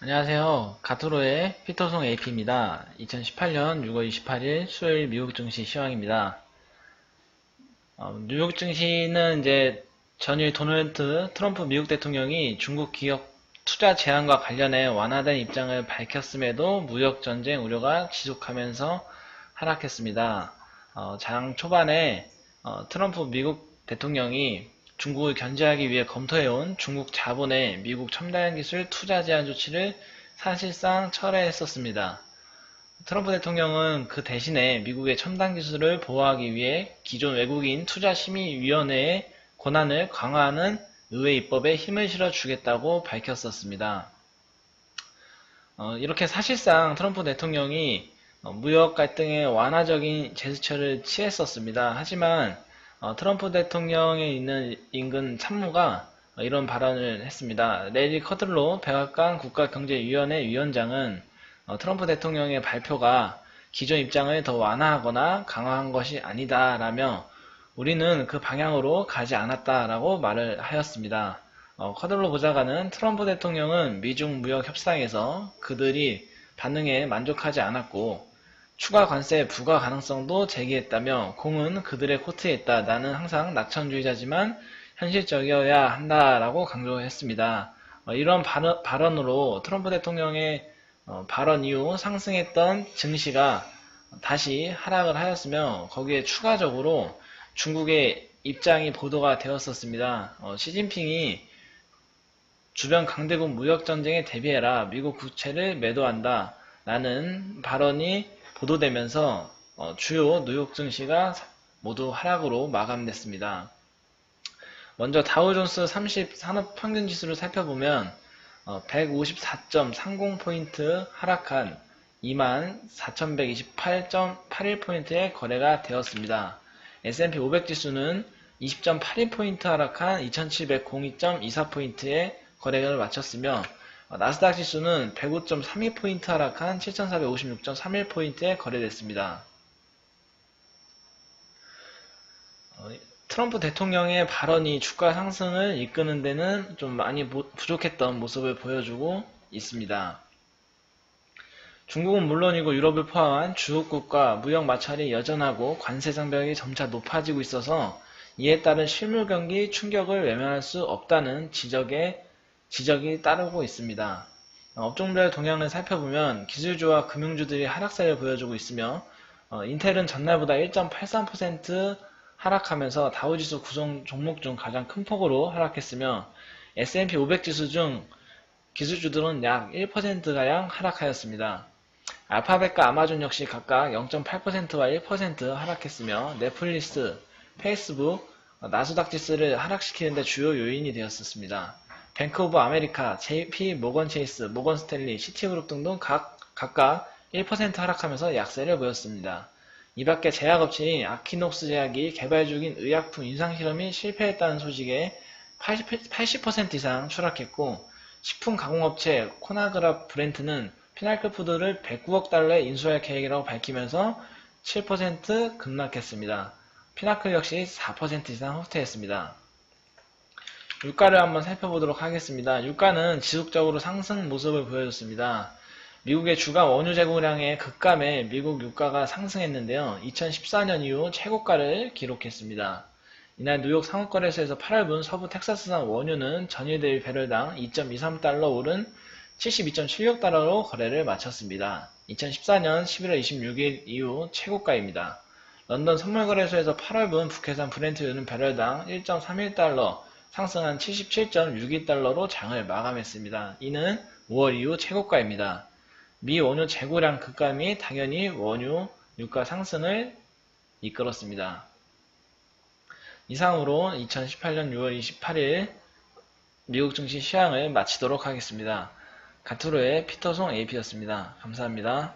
안녕하세요. 가토로의 피터송 AP입니다. 2018년 6월 28일 수요일 미국 증시 시황입니다. 뉴욕 증시는 이제 전일 도널드 트럼프 미국 대통령이 중국 기업 투자 제한과 관련해 완화된 입장을 밝혔음에도 무역 전쟁 우려가 지속하면서 하락했습니다. 장 초반에 트럼프 미국 대통령이 중국을 견제하기 위해 검토해온 중국 자본의 미국 첨단 기술 투자 제한 조치를 사실상 철회했었습니다. 트럼프 대통령은 그 대신에 미국의 첨단 기술을 보호하기 위해 기존 외국인 투자심의위원회의 권한을 강화하는 의회 입법에 힘을 실어주겠다고 밝혔었습니다. 이렇게 사실상 트럼프 대통령이 무역 갈등의 완화적인 제스처를 취했었습니다. 하지만 트럼프 대통령에 있는 인근 참모가 이런 발언을 했습니다. 레리 커들로 백악관 국가경제위원회 위원장은 트럼프 대통령의 발표가 기존 입장을 더 완화하거나 강화한 것이 아니다라며 우리는 그 방향으로 가지 않았다라고 말을 하였습니다. 커들로 보좌관은 트럼프 대통령은 미중 무역 협상에서 그들이 반응에 만족하지 않았고 추가 관세 부과 가능성도 제기했다며 공은 그들의 코트에 있다. 나는 항상 낙천주의자지만 현실적이어야 한다라고 강조했습니다. 이런 발언으로 트럼프 대통령의 발언 이후 상승했던 증시가 다시 하락을 하였으며 거기에 추가적으로 중국의 입장이 보도가 되었었습니다. 시진핑이 주변 강대국 무역전쟁에 대비해라. 미국 국채를 매도한다. 라는 발언이 보도되면서 주요 뉴욕 증시가 모두 하락으로 마감됐습니다. 먼저 다우존스 30 산업평균지수를 살펴보면 154.30포인트 하락한 24,128.81포인트의 거래가 되었습니다. S&P 500 지수는 20.82포인트 하락한 2,702.24포인트의 거래를 마쳤으며 나스닥 지수는 105.32포인트 하락한 7,456.31포인트에 거래됐습니다. 트럼프 대통령의 발언이 주가 상승을 이끄는 데는 좀 많이 부족했던 모습을 보여주고 있습니다. 중국은 물론이고 유럽을 포함한 주요국과 무역 마찰이 여전하고 관세 장벽이 점차 높아지고 있어서 이에 따른 실물 경기 충격을 외면할 수 없다는 지적이 따르고 있습니다. 업종별 동향을 살펴보면 기술주와 금융주들이 하락세를 보여주고 있으며 인텔은 전날보다 1.83% 하락하면서 다우지수 구성 종목 중 가장 큰 폭으로 하락했으며 S&P 500 지수 중 기술주들은 약 1%가량 하락하였습니다. 알파벳과 아마존 역시 각각 0.8%와 1% 하락했으며 넷플릭스, 페이스북, 나스닥 지수를 하락시키는 데 주요 요인이 되었습니다. 뱅크 오브 아메리카, JP 모건 체이스, 모건 스탠리, 시티그룹 등도 각각 1% 하락하면서 약세를 보였습니다. 이밖에 제약업체인 아키녹스 제약이 개발 중인 의약품 임상실험이 실패했다는 소식에 80% 이상 추락했고 식품 가공업체 코나그라 브랜트는 피날크 푸드를 109억 달러에 인수할 계획이라고 밝히면서 7% 급락했습니다. 피나클 역시 4% 이상 후퇴했습니다. 유가를 한번 살펴보도록 하겠습니다. 유가는 지속적으로 상승 모습을 보여줬습니다. 미국의 주간 원유 재고량의 급감에 미국 유가가 상승했는데요. 2014년 이후 최고가를 기록했습니다. 이날 뉴욕 상업거래소에서 8월분 서부 텍사스산 원유는 전일 대비 배럴당 2.23달러 오른 72.76달러로 거래를 마쳤습니다. 2014년 11월 26일 이후 최고가입니다. 런던 선물거래소에서 8월분 북해산 브렌트유는 배럴당 1.31달러 상승한 77.62달러로 장을 마감했습니다. 이는 5월 이후 최고가입니다. 미 원유 재고량 급감이 당연히 원유 유가 상승을 이끌었습니다. 이상으로 2018년 6월 28일 미국 증시 시황을 마치도록 하겠습니다. 가투르의 피터송 AP였습니다. 감사합니다.